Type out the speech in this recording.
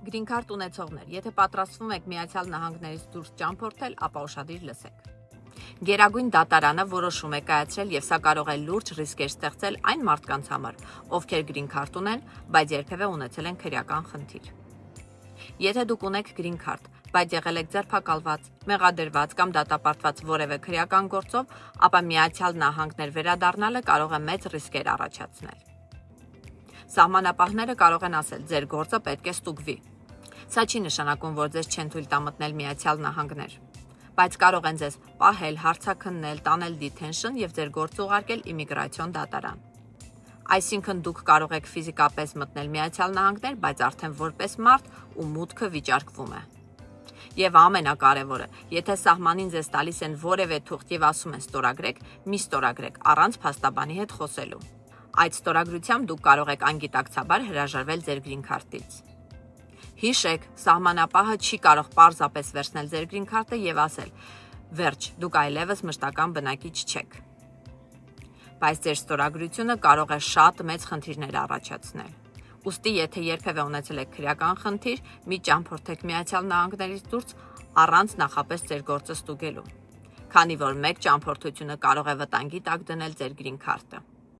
Green Card ունեցողներ, եթե պատրաստվում եք Միացյալ Նահանգներից դուրս ճամփորդել, ապա ուշադիր լսեք։ Գերագույն դատարանը որոշում է կայացրել եւ սա կարող է լուրջ ռիսկեր ստեղծել այն մարդկանց համար, ովքեր Green Card ունեն, բայց երբևէ ունեցել են քրեական խնդիր։ Եթե դուք ունեք Green Card, բայց եղել եք ձերբակալված, մեղադրված կամ դատապարտված որևէ քրեական գործով, ապա Միացյալ Նահանգներ վերադառնալը կարող է մեծ ռիսկեր առաջացնել։ Սահմանապահները կարող են ասել, ձեր գործը պետք է ստուգվի։ Սա չի նշանակում, որ ձեզ չեն թույլ տա մտնել Միացյալ Նահանգներ, բայց կարող են ձեզ պահել, հարցաքննել, տանել detention եւ ձեր գործը ուղարկել իմիգրացիոն դատարան։ Այսինքն դուք կարող եք ֆիզիկապես մտնել Միացյալ Նահանգներ, բայց արդեն որպես մարդ ու մուտքը վիճարկվում է։ Եվ ամենակարևորը, եթե սահմանին ձեզ տալիս են որևէ թուղթ եւ ասում են ստորագրեք, մի ստորագրեք առանց փաստաբանի հետ խոսելու։ Այդ ստորագրությամբ դուք կարող եք անգիտակցաբար հրաժարվել ձեր Green Card-ից։ Հիշեք, սահմանապահը չի կարող պարզապես վերցնել ձեր Green Card-ը եւ ասել. «Վերջ, դուք այլևս մշտական բնակիչ չեք»։ Բայց ձեր ստորագրությունը կարող է շատ մեծ խնդիրներ առաջացնել։ Ուստի, եթե երբևէ ունեցել եք քրեական խնդիր, մի ճամփորդեք Միացյալ Նահանգներից դուրս առանց նախապես ձեր գործը ստուգելու, քանի որ մեկ ճամփորդությունը կարող է վտանգի տակ դնել ձեր Green Card-ը։